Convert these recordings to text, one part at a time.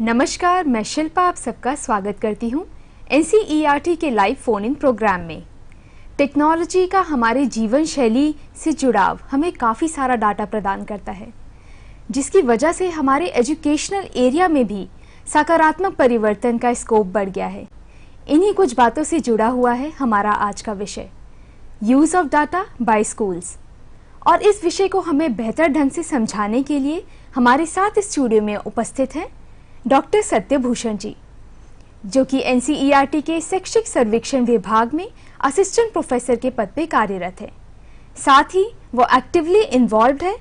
नमस्कार, मैं शिल्पा आप सबका स्वागत करती हूँ NCERT के लाइव फोन इन प्रोग्राम में। टेक्नोलॉजी का हमारे जीवन शैली से जुड़ाव हमें काफ़ी सारा डाटा प्रदान करता है, जिसकी वजह से हमारे एजुकेशनल एरिया में भी सकारात्मक परिवर्तन का स्कोप बढ़ गया है। इन्हीं कुछ बातों से जुड़ा हुआ है हमारा आज का विषय, use of data by schools. और इस विषय को हमें बेहतर ढंग से समझाने के लिए हमारे साथ स्टूडियो में उपस्थित हैं डॉक्टर सत्य भूषण जी, जो कि NCERT के शैक्षिक सर्वेक्षण विभाग में असिस्टेंट प्रोफेसर के पद पे कार्यरत है। साथ ही वो एक्टिवली इन्वॉल्व है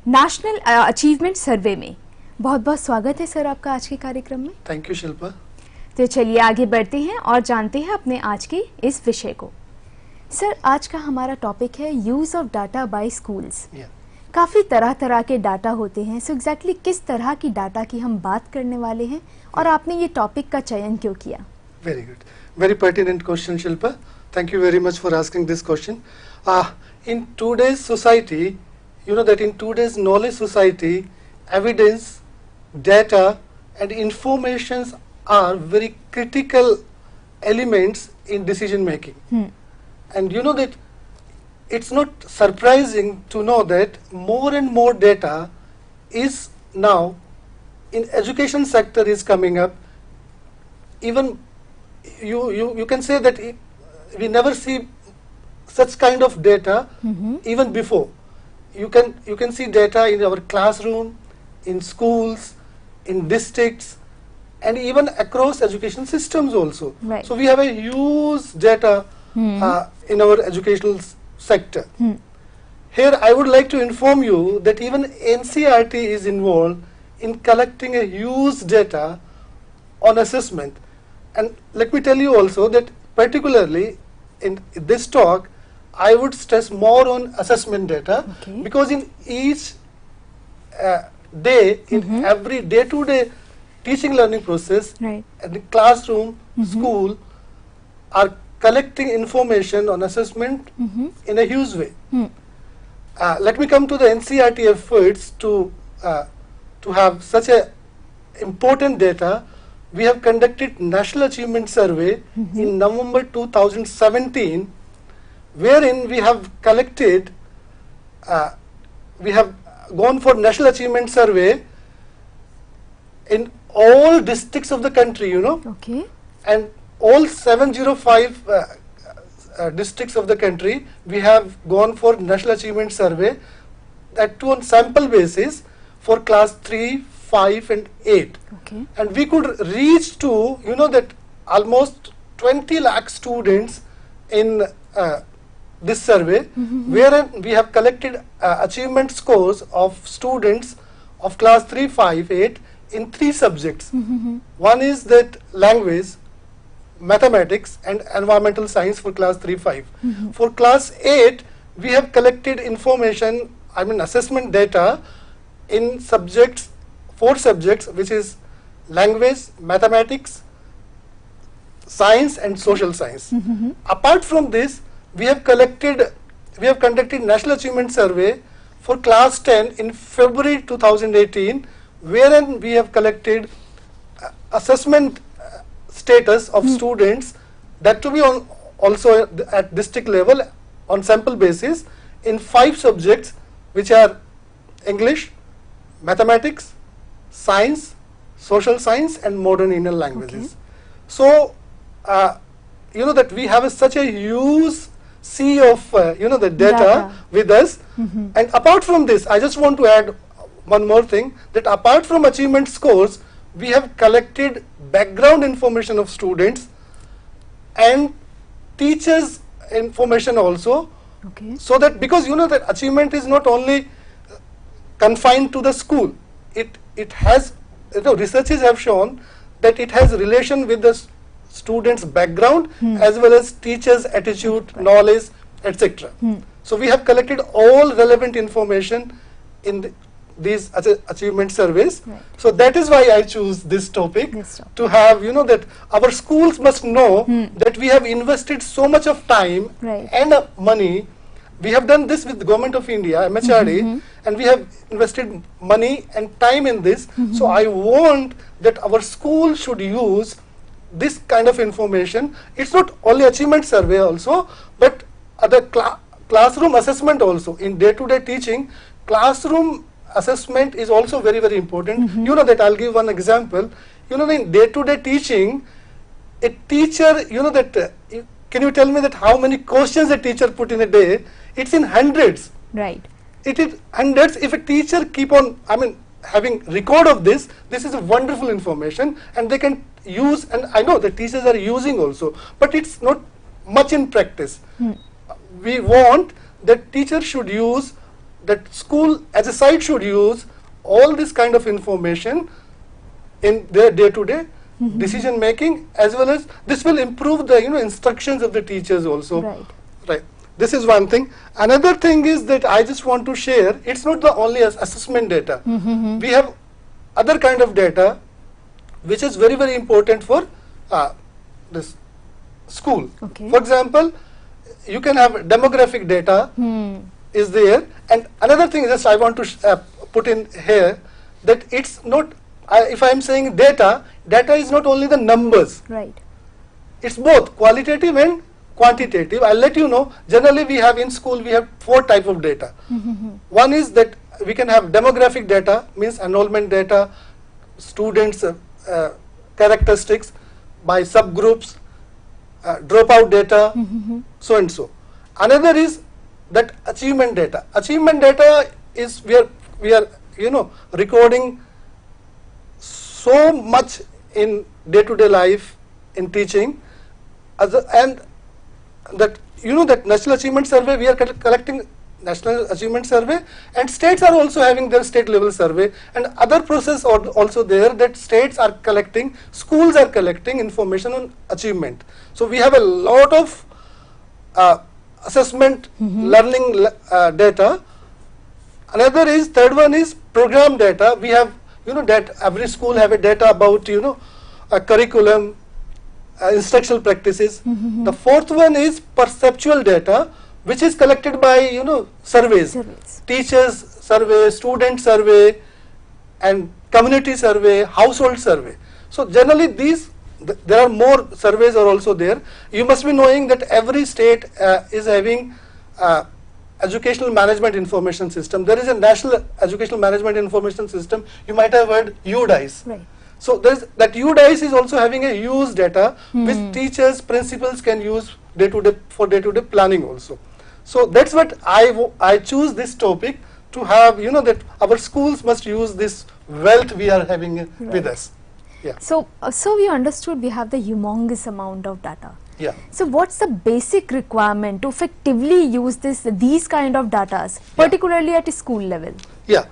नेशनल अचीवमेंट सर्वे में। बहुत बहुत स्वागत है सर आपका आज के कार्यक्रम में। Thank you Shilpa. तो चलिए आगे बढ़ते हैं और जानते हैं अपने आज के इस विषय को। सर, आज का हमारा टॉपिक है use of data by schools. काफ़ी तरह तरह के डाटा होते हैं, सो एग्जैक्टली किस तरह की डाटा की हम बात करने वाले हैं और आपने ये टॉपिक का चयन क्यों किया? Very good, very pertinent question Shilpa. Thank you very much for asking this question. In today's society, you know that in today's knowledge society, evidence, data and informations are very critical elements in decision making. And you know that it's not surprising to know that more and more data is now in education sector is coming up. Even you can say that we never see such kind of data even before. You can see data in our classroom, in schools, in districts, and even across education systems also. Right. So we have a huge data in our educational sector. Here I would like to inform you that even NCERT is involved in collecting a huge data on assessment. And let me tell you also that particularly in this talk I would stress more on assessment data, because in each day, in every day-to-day teaching learning process, at the classroom, school are collecting information on assessment in a huge way. Let me come to the NCERT efforts to have such a important data. We have conducted National Achievement Survey in November 2017, wherein we have collected, we have gone for National Achievement Survey in all districts of the country, you know, and all 705 districts of the country, we have gone for National Achievement Survey, that too on sample basis for class 3, 5 and 8. And we could reach to, you know, that almost 20 lakh students in this survey, wherein we have collected achievement scores of students of class 3, 5, 8 in 3 subjects. One is that language, mathematics and environmental science for class 3, 5. For class 8, we have collected information, I mean assessment data in subjects, 4 subjects, which is language, mathematics, science and social science. Apart from this, we have conducted National Achievement Survey for class 10 in February 2018, wherein we have collected assessment status of students, that to be on also at district level on sample basis in 5 subjects, which are English, mathematics, science, social science and modern Indian languages. So you know that we have such a huge sea of you know the data with us. And apart from this, I just want to add one more thing, that apart from achievement scores, we have collected background information of students and teachers information also, so that, because you know that achievement is not only confined to the school, it has, you know, researches have shown that it has relation with the students' background as well as teachers' attitude, knowledge, etc. So we have collected all relevant information in these achievement surveys. So that is why I choose this topic, to have, you know, that our schools must know that we have invested so much of time and money We have done this with the Government of India, MHRD, and we have invested money and time in this. So I want that our school should use this kind of information. It's not only achievement survey also, but other classroom assessment also. In day-to-day teaching, classroom assessment is also very, very important. You know that, I'll give one example. You know, in day-to-day teaching, a teacher, you know that, can you tell me that how many questions a teacher put in a day? It's in hundreds. Right. It is hundreds. If a teacher keep on, having record of this, this is a wonderful information, and they can use, and I know the teachers are using also, but it's not much in practice. We want that teacher should use, that school as a site should use all this kind of information in their day-to-day decision making, as well as this will improve the instructions of the teachers also. Right. This is one thing. Another thing is that I just want to share, it's not the only assessment data. We have other kind of data which is very, very important for this school. For example, you can have demographic data is there, and another thing just I want to put in here, that it's not, if I am saying data is not only the numbers. Right. It's both qualitative and quantitative. I'll let you know, generally we have in school, we have 4 type of data. One is that we can have demographic data, means enrollment data, students characteristics by subgroups, dropout data, so and so. Another is that achievement data. Achievement data is we are recording so much in day-to-day life in teaching, and that that National Achievement Survey, we are collecting National Achievement Survey, and states are also having their state level survey, and other process are also there, that states are collecting, schools are collecting information on achievement. So we have a lot of assessment learning data. Another is, third one is program data. We have that every school have a data about a curriculum, instructional practices. The fourth one is perceptual data, which is collected by surveys, teachers survey, student survey, and community survey, household survey. So generally there are more surveys are also there. You must be knowing that every state is having educational management information system. There is a National Educational Management Information System. You might have heard UDICE. Right. So that UDICE is also having a use data which teachers, principals can use for day-to-day planning also. So that's what I choose this topic to have, that our schools must use this wealth we are having with us. Yeah. So we understood we have the humongous amount of data. Yeah. So what's the basic requirement to effectively use these kind of data, particularly at a school level? Yeah.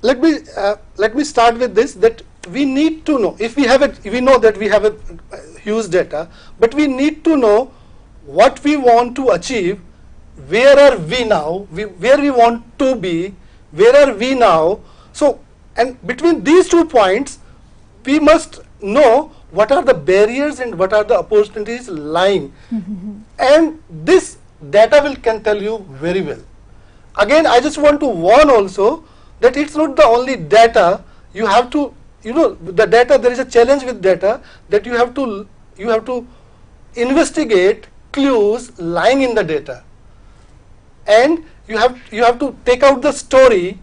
Let me start with this, that we need to know, if we know that we have a huge data, but we need to know what we want to achieve, where are we now, where we want to be, where are we now. So, and between these 2 points, we must know what are the barriers and what are the opportunities lying. And this data can tell you very well. Again, I just want to warn also that it's not the only data. You have to, the data, there is a challenge with data, that you have to investigate clues lying in the data, and you have to take out the story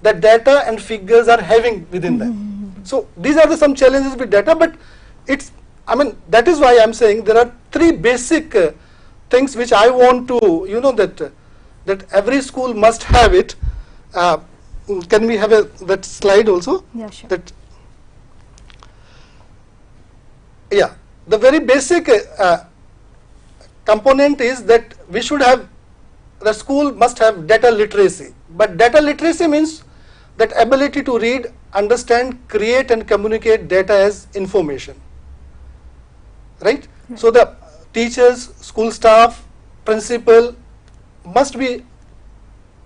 that data and figures are having within them. So these are some challenges with data, but that is why I'm saying there are 3 basic things which I want to, that every school must have it. Can we have that slide also? Yeah, sure. The very basic component is that the school must have data literacy. But data literacy means that ability to read, understand, create and communicate data as information. Right? So the teachers, school staff, principal must be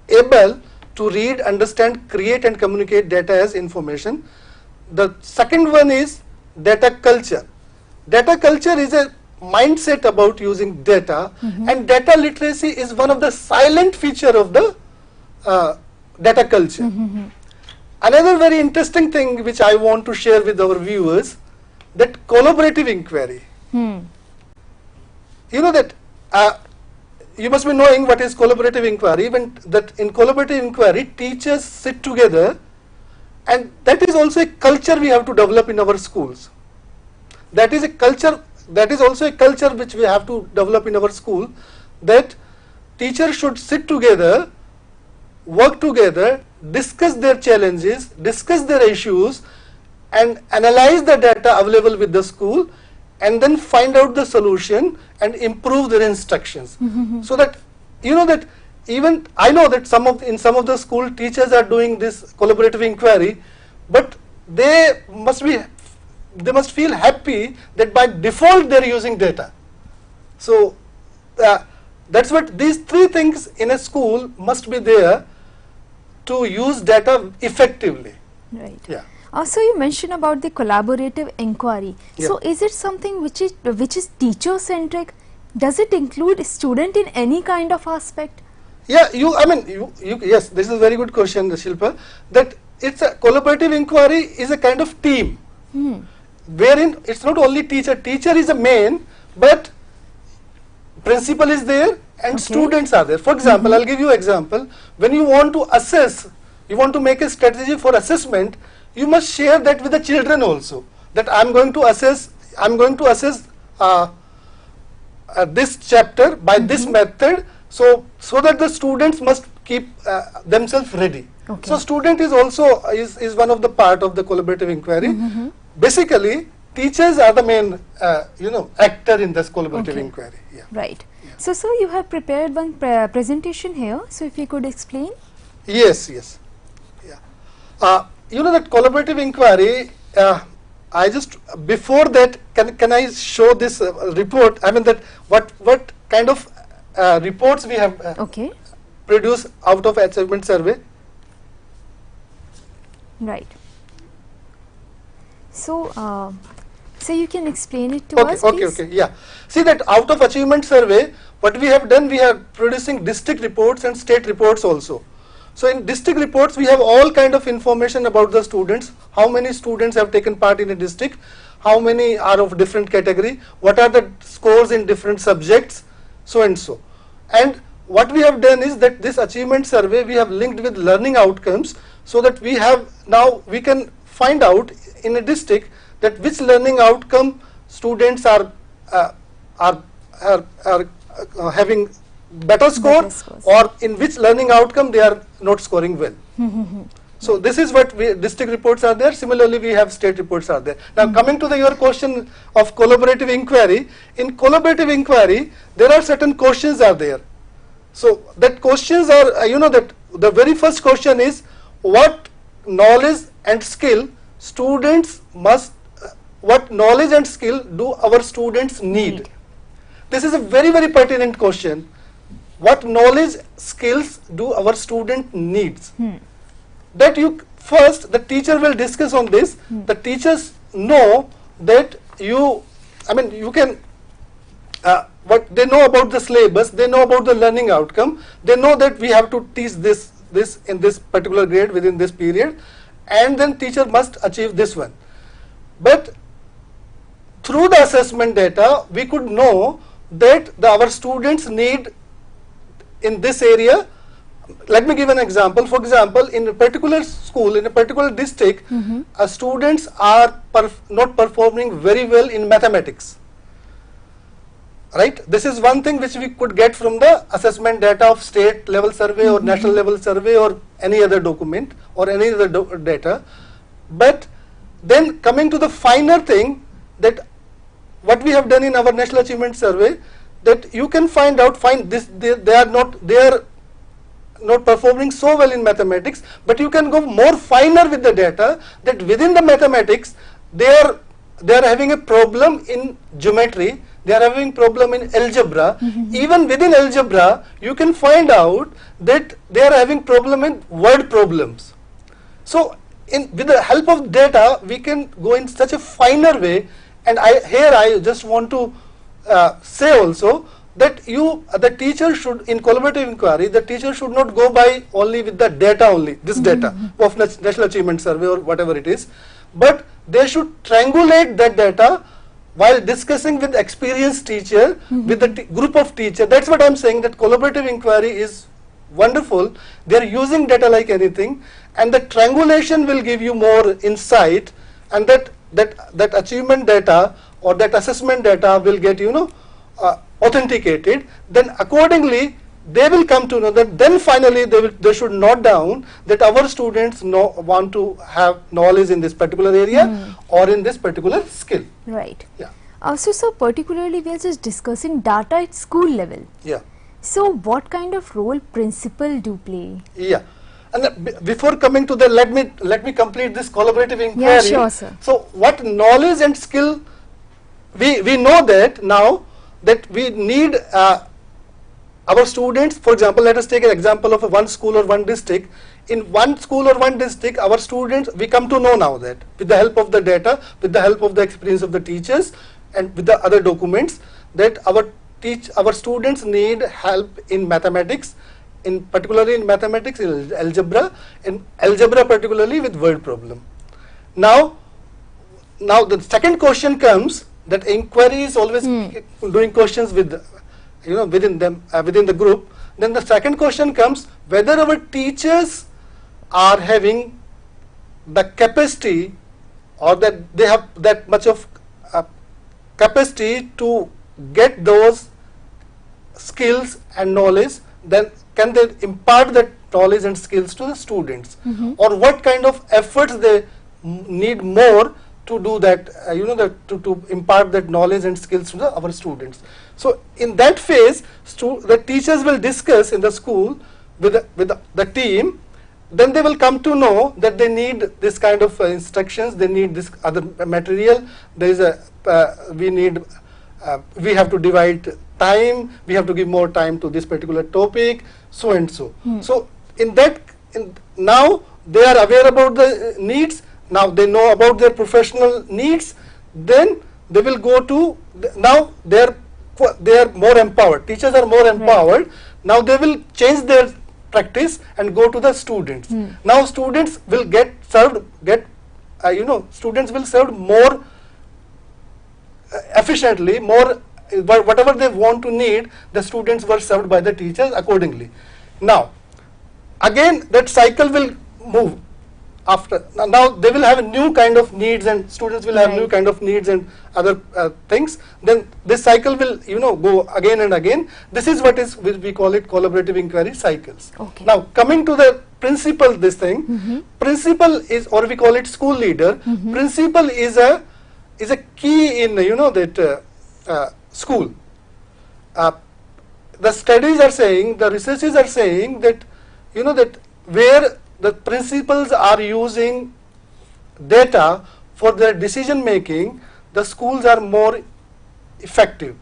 able to read, understand, create and communicate data as information. The second one is data culture. Data culture is mindset about using data, and data literacy is one of the silent feature of the data culture. Another very interesting thing which I want to share with our viewers, that collaborative inquiry. You know that you must be knowing what is collaborative inquiry. Even that in collaborative inquiry, teachers sit together, and that is also a culture we have to develop in our schools. That is a culture. That is also a culture which we have to develop in our school. That teachers should sit together, work together, discuss their challenges, discuss their issues, and analyze the data available with the school, and then find out the solution and improve their instructions. So that you know that even I know that in some of the school teachers are doing this collaborative inquiry, but they must feel happy that by default they are using data. So that's what these three things in a school must be there to use data effectively. Right. Yeah. Also, you mentioned about the collaborative inquiry. Yeah. So, is it something which is teacher centric? Does it include student in any kind of aspect? Yeah, yes, this is a very good question, Shilpa. That it's a collaborative inquiry is a kind of team, wherein it's not only teacher. Teacher is a main, but principal is there and students are there. For example, I'll give you an example. When you want to assess, you want to make a strategy for assessment, you must share that with the children also. That I'm going to assess this chapter by this method, so that the students must keep themselves ready. So student is also is one of the part of the collaborative inquiry. Basically, teachers are the main actor in this collaborative inquiry. Yeah. Right. Yeah. So you have prepared one presentation here. So if you could explain. Yes. Yeah. You know that collaborative inquiry. I just before that can I show this report? I mean that what kind of reports we have produced out of achievement survey. Right. So you can explain it to us, please. Okay. Yeah. See that out of achievement survey, what we have done, we are producing district reports and state reports also. So in district reports, we have all kind of information about the students. How many students have taken part in a district? How many are of different category? What are the scores in different subjects? So and so. And what we have done is that this achievement survey we have linked with learning outcomes, so that we can find out in a district that which learning outcome students are having better score, or in which learning outcome they are not scoring well. So this is what district reports are there. Similarly, we have state reports are there. Now coming to your question of collaborative inquiry, in collaborative inquiry there are certain questions are there. So that questions are that the very first question is what knowledge and skill students must what knowledge and skill do our students need. This is a very, very pertinent question. What knowledge, skills do our student needs? That first the teacher will discuss on this. The teachers know that you can what they know about the syllabus, they know about the learning outcome, they know that we have to teach this in this particular grade within this period, and then teacher must achieve this one. But through the assessment data, we could know that our students need in this area. Let me give an example. For example, in a particular school, in a particular district, students are not performing very well in mathematics. Right? This is one thing which we could get from the assessment data of state level survey or national level survey or any other document or any other data. But then coming to the finer thing, that what we have done in our national achievement survey, that you can find this they are not performing so well in mathematics, but you can go more finer with the data, that within the mathematics they are having a problem in geometry, they are having problem in algebra. Even within algebra you can find out that they are having problem in word problems. So with the help of data we can go in such a finer way. And I just want to say also that the teacher should, in collaborative inquiry, the teacher should not go by only with the data only, this data of National Achievement Survey or whatever it is, but they should triangulate that data while discussing with experienced teacher, with the group of teacher. That's what I'm saying, that collaborative inquiry is wonderful. They're using data like anything, and the triangulation will give you more insight, and that achievement data or that assessment data will get, authenticated. Then accordingly they will come to know that, then finally they should note down that our students want to have knowledge in this particular area or in this particular skill. Right. Yeah. So particularly we are just discussing data at school level. Yeah. So what kind of role principal do play? Yeah. And before coming to that, let me complete this collaborative inquiry. Yeah, sure, sir. So what knowledge and skill, we know that now that we need our students. For example, let us take an example of one school or one district. In one school or one district, our students, we come to know now that with the help of the data, with the help of the experience of the teachers, and with the other documents, that our students need help in mathematics, particularly in mathematics, in algebra particularly with word problem. Now the second question comes, that inquiry is always doing questions with within the group. Then the second question comes, whether our teachers are having the capacity, or that they have that much of capacity to get those skills and knowledge. Then can they impart that knowledge and skills to the students, or what kind of efforts they need more to do that, to impart that knowledge and skills to our students. So in that phase, the teachers will discuss in the school with the team. Then they will come to know that they need this kind of instructions, they need this other material. There is we have to divide time, we have to give more time to this particular topic, so and so. So now they are aware about the needs. Now they know about their professional needs. Then they will go to, now they are more empowered. Teachers are more empowered. Right. Now they will change their practice and go to the students. Now students will students will serve more efficiently, more whatever they want to need, the students were served by the teachers accordingly. Now again that cycle will move. After now they will have a new kind of needs, and students will have new kind of needs and other things. Then this cycle will go again and again. This is what we call it collaborative inquiry cycles. Okay. Now coming to the principal, this thing, principal is, or we call it school leader. Principal is a key in that school. The studies are saying, the researches are saying that that where the principals are using data for their decision making, the schools are more effective.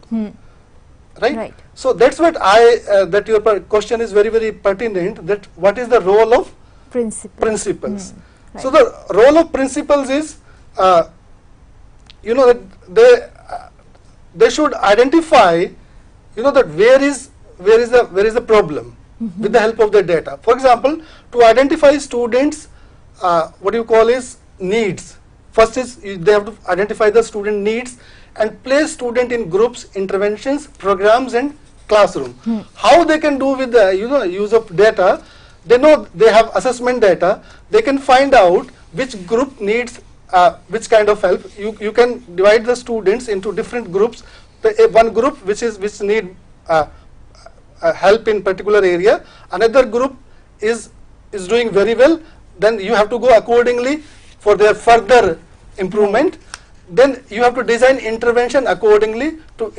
Right? So that's what that your question is very, very pertinent, that what is the role of principals. Right. So the role of principals is, that they should identify, that where is the problem with the help of the data. For example, to identify students, what you call is needs. First is they have to identify the student needs and place student in groups, interventions, programs, and classroom. How they can do with the use of data? They know they have assessment data. They can find out which group needs which kind of help. You can divide the students into different groups. One group which need help in particular area, another group is doing very well, then you have to go accordingly for their further improvement. Then you have to design intervention accordingly to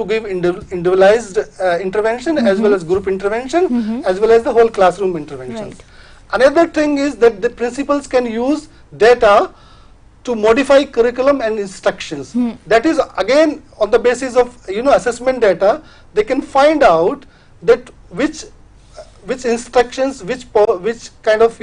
give individualized intervention as well as group intervention as well as the whole classroom intervention. Right. Another thing is that the principals can use data to modify curriculum and instructions. That is again on the basis of assessment data. They can find out that which instructions, which kind of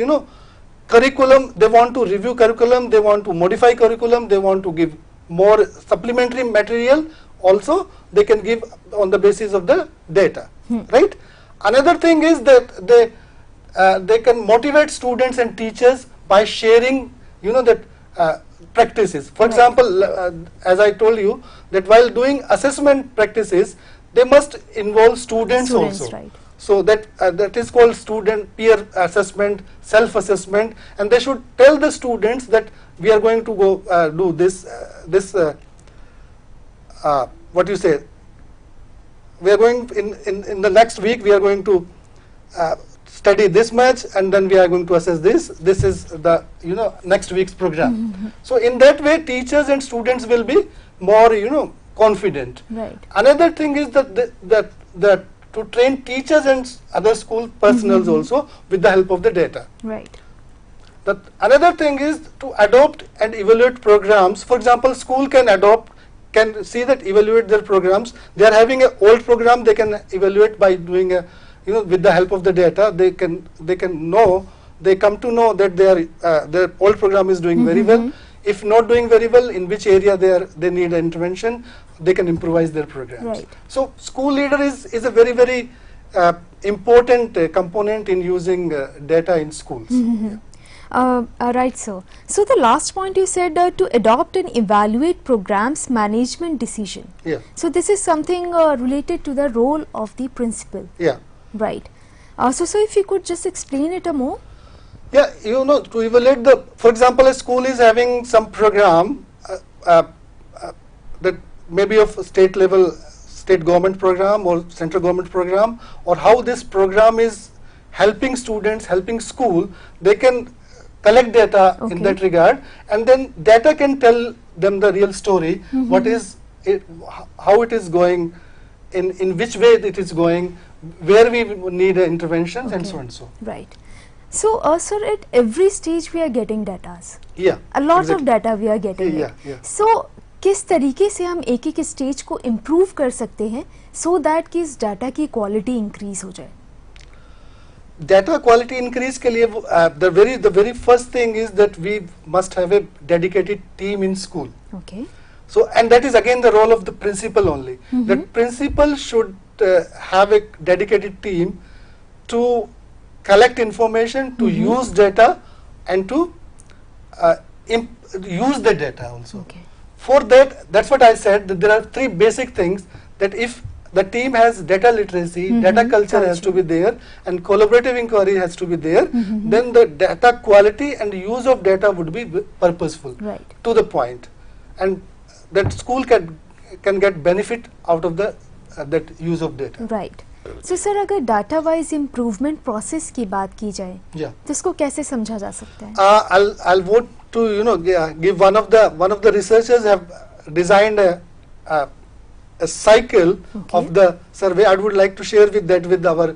curriculum they want to review, curriculum they want to modify, curriculum they want to give more supplementary material, also they can give on the basis of the data, right? Another thing is that they can motivate students and teachers by sharing, that practices. For example, as I told you, that while doing assessment practices, they must involve students also. Right. So that is called student peer assessment, self-assessment, and they should tell the students that we are going to go do this. What you say? We are going in the next week. We are going to study this much, and then we are going to assess this. This is the next week's program. So in that way, teachers and students will be more confident. Right. Another thing is that to train teachers and other school personnel also with the help of the data. Right. Another thing is to adopt and evaluate programs. For example, school can see that evaluate their programs. They are having an old program, they can evaluate by doing with the help of the data. They come to know that their old program is doing very well. If not doing very well, in which area they need intervention, they can improvise their programs. Right. So school leader is a very, very important component in using data in schools. Right, sir. So the last point you said to adopt and evaluate programs management decision. Yeah. So this is something related to the role of the principal. Yeah. Right. So if you could just explain it more. Yeah, to evaluate for example, a school is having some program that maybe of state level, state government program or central government program, or how this program is helping students, helping school. They can collect data in that regard, and then data can tell them the real story, what is it, how it is going, in which way it is going, where we need interventions, and so on and so. Right. So, sir, at every stage we are getting data. Yeah. A lot of data we are getting. Yeah, yeah. So, किस तरीके से हम एक stage को improve कर सकते हैं so that कि इस डाटा की क्वालिटी इंक्रीज हो जाए? Data quality increase के लिए the very first thing is that we must have a dedicated team in school. Okay. So, and that is again the role of the principal only. The principal should have a dedicated team to collect information, to use data, and to use the data also. Okay. For that, that's what I said, that there are three basic things, that if the team has data literacy, data culture has to be there, and collaborative inquiry has to be there, then the data quality and use of data would be purposeful, Right. to the point, and that school can get benefit out of that use of data. Right. So sir, अगर data wise improvement process की बात की जाए, Yeah. तो इसको कैसे समझा जा सकता है? I'll vote to give one of the researchers have designed a cycle of the survey. I would like to share with our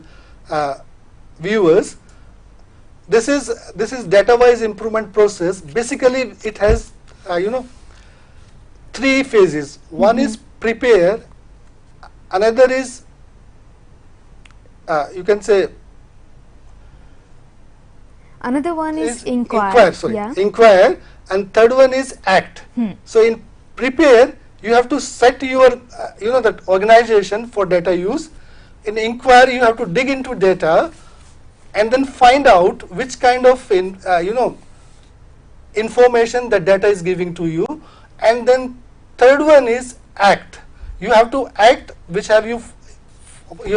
viewers. This is data wise improvement process. Basically, it has three phases. One is prepare, another is you can say Another one is inquire. Inquire, and third one is act. So in prepare, you have to set your that organization for data use. In inquire, you have to dig into data and then find out which kind of information that data is giving to you. And then third one is act. You have to act which you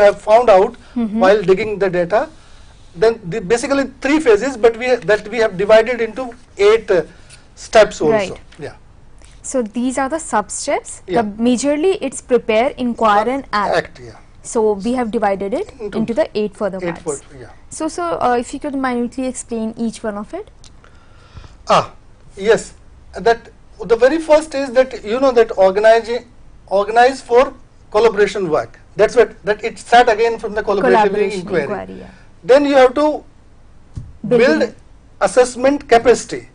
have found out while digging the data. Then basically three phases, but we have divided into 8 steps also. Right. Yeah. So these are the sub steps. Yeah. Majorly it's prepare, inquire, and act. Yeah. So we have divided it into the 8 further 8 parts. yeah. So if you could minutely explain each one of it. Yes. That the very first is that that organize for collaboration work. That's what it start again from the collaborative inquiry. Yeah. Then you have to build assessment capacity.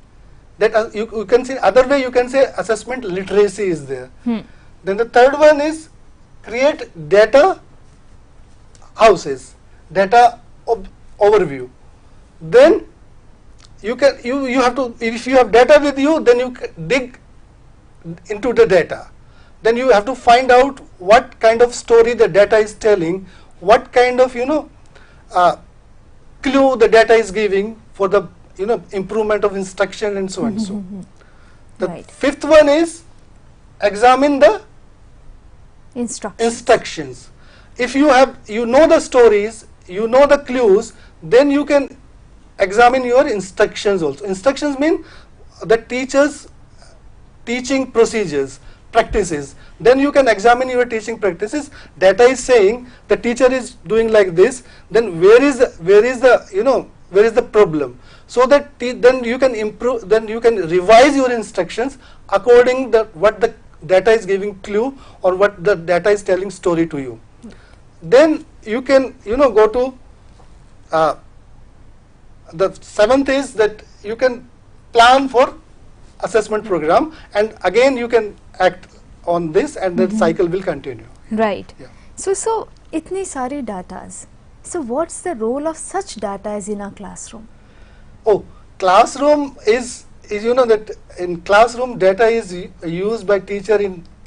That you can say, other way you can say assessment literacy is there. Then the third one is create data houses, data overview. Then you have to, if you have data with you, then you dig into the data. then you have to find out what kind of story the data is telling, what kind of clue the data is giving for the improvement of instruction and so on and so. The fifth one is examine the instructions. If you know the stories, you know the clues, then you can examine your instructions also. Instructions mean the teacher's teaching procedures, practices. Then you can examine your teaching practices. Data is saying the teacher is doing like this, then where is the problem, so that then you can improve, then you can revise your instructions according what the data is giving clue or what the data is telling story to you. Then you can go to the seventh is that you can plan for assessment program, and again you can act on this, and the cycle will continue. Right. Yeah. So itne sare datas. So what's the role of such data in a classroom? Oh, classroom is that in classroom data is used by teacher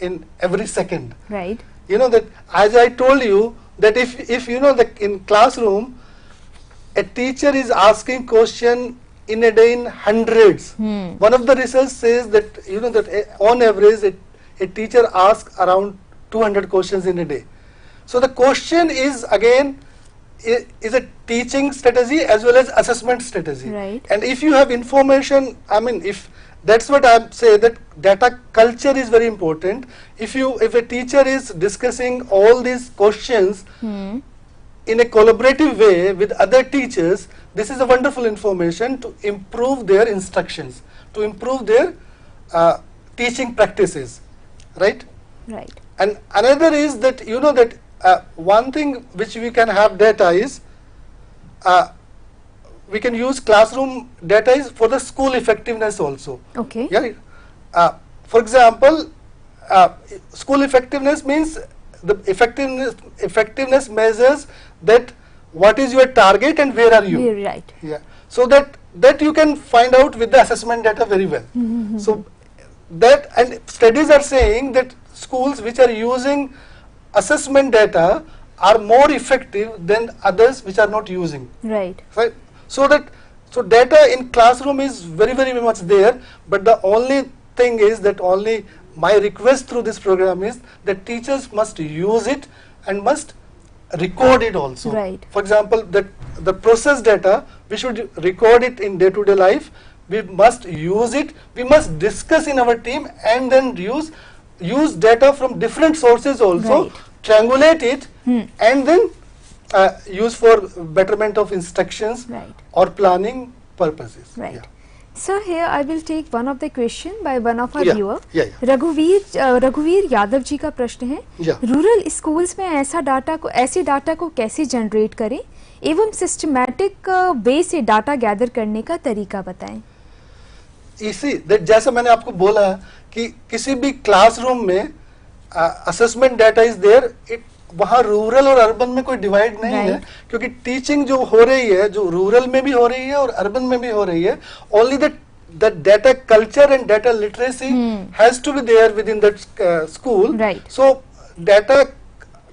in every second. Right. That as I told you that if that in classroom a teacher is asking question in a day in hundreds. One of the research says that that on average a teacher asks around 200 questions in a day. So the question is again is a teaching strategy as well as assessment strategy. Right. And if you have information, if that's what I say, that data culture is very important. If a teacher is discussing all these questions in a collaborative way with other teachers, this is a wonderful information to improve their instructions, to improve their teaching practices, right? Right. And another is that that one thing which we can have data is we can use classroom data is for the school effectiveness also. Okay. Yeah. For example, school effectiveness means the effectiveness measures that what is your target and where are you. Right. Yeah. So that you can find out with the assessment data very well. So that, and studies are saying that schools which are using assessment data are more effective than others which are not using. Right. Right. So data in classroom is very much there, but the only thing is that only my request through this program is that teachers must use it and must record it also. Right. For example, that the process data, we should record it in day-to-day life. We must use it. We must discuss in our team, and then use data from different sources also, right. Triangulate it, and then use for betterment of instructions, right. or planning purposes. Right. Yeah. So here I will take one of the question by one of our Yeah. viewer. Yeah. रघुवीर यादव जी का प्रश्न है, Yeah. Rural schools में ऐसे data को कैसे generate करें एवं सिस्टमैटिक वे से डाटा गैदर करने का तरीका बताएं. जैसा मैंने आपको बोला कि किसी भी क्लासरूम में असेसमेंट डाटा इज देयर, वहाँ रूरल और अर्बन में कोई डिवाइड नहीं है, क्योंकि टीचिंग जो हो रही है, जो रूरल में भी हो रही है और अर्बन में भी हो रही है, only the data culture and data literacy has to be there within that school. So data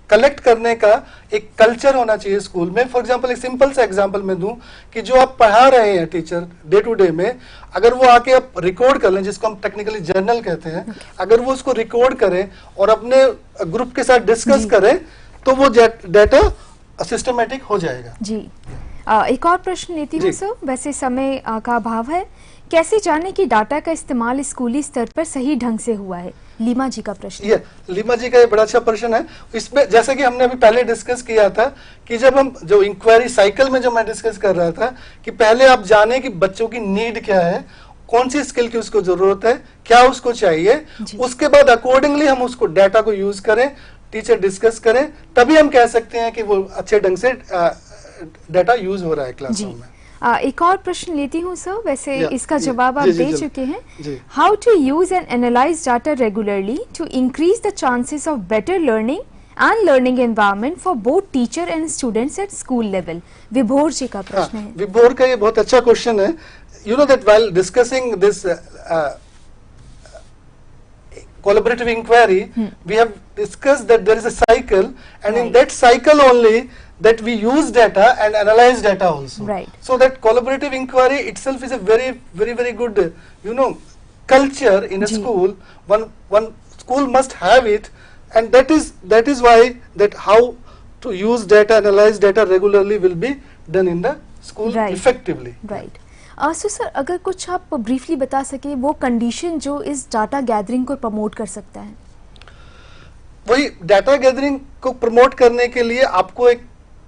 collect करने का एक कल्चर होना चाहिए स्कूल में. फॉर एग्जांपल एक सिंपल सा एग्जांपल मैं दूं कि जो आप पढ़ा रहे हैं टीचर डे टू डे में, अगर वो आके आप रिकॉर्ड कर लें, जिसको हम टेक्निकली जर्नल कहते हैं, अगर वो उसको रिकॉर्ड करें और अपने ग्रुप के साथ डिस्कस करें, तो वो डाटा सिस्टमेटिक हो जाएगा. जी. एक और प्रश्न लेती हूँ सर, वैसे समय का अभाव है, कैसे जाने कि डाटा का इस्तेमाल स्कूली स्तर पर सही ढंग से हुआ है. लीमा जी का प्रश्न. ये लीमा जी का ये बड़ा अच्छा प्रश्न है. इसमें जैसे कि हमने अभी पहले डिस्कस किया था कि जब हम जो इंक्वायरी साइकिल में जो मैं डिस्कस कर रहा था कि पहले आप जाने कि बच्चों की नीड क्या है, कौन सी स्किल की उसको जरूरत है, क्या उसको चाहिए, उसके बाद अकॉर्डिंगली हम उसको डाटा को यूज करें, टीचर डिस्कस करें, तभी हम कह सकते हैं कि वो अच्छे ढंग से डाटा यूज हो रहा है क्लासरूम में. एक और प्रश्न लेती हूँ सर, वैसे इसका जवाब आप दे चुके हैं. How to use and analyse data regularly to increase the chances of better learning and learning environment for both teacher and students at school level. Vibhor ji का प्रश्न है. विभोर का ये बहुत अच्छा क्वेश्चन है. You know that while discussing this collaborative inquiry, we have discussed that there is a cycle, and in Right. that cycle only that we use data and analyze data also. Right. So that collaborative inquiry itself is a very good, culture in a Ji. school. One school must have it, and that is why that how to use data, analyze data regularly will be done in the school Right. effectively. Right so sir, अगर कुछ आप briefly बता सके वो condition जो इस data gathering को promote कर सकता है. वही डाटा गैदरिंग को प्रमोट करने के लिए आपको एक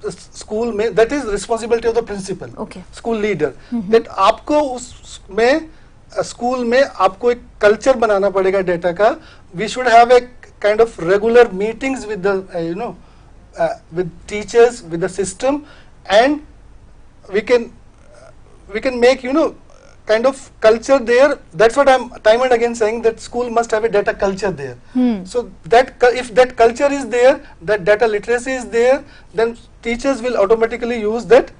स्कूल में, that is responsibility of the principal, Okay. School leader, that आपको उसमें स्कूल में आपको एक कल्चर बनाना पड़ेगा डेटा का. We should have a kind of regular meetings with the with teachers, with the system, and we can make kind of culture there. That's what I'm time and again saying, that school must have a data culture there. So that if that culture is there, that data literacy is there, then teachers will automatically use that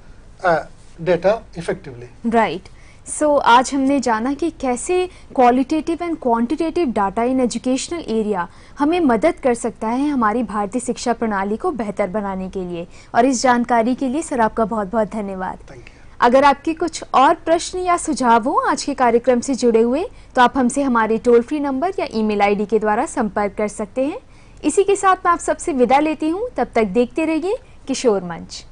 data effectively. Right so आज हमने जाना कि कैसे qualitative and quantitative data in educational area हमें मदद कर सकता है हमारी भारतीय शिक्षा प्रणाली को बेहतर बनाने के लिए. और इस जानकारी के लिए सर आपका बहुत बहुत धन्यवाद. Thank you. अगर आपके कुछ और प्रश्न या सुझाव हो आज के कार्यक्रम से जुड़े हुए तो आप हमसे हमारे टोल फ्री नंबर या ईमेल आईडी के द्वारा संपर्क कर सकते हैं. इसी के साथ मैं आप सबसे विदा लेती हूँ. तब तक देखते रहिए किशोर मंच.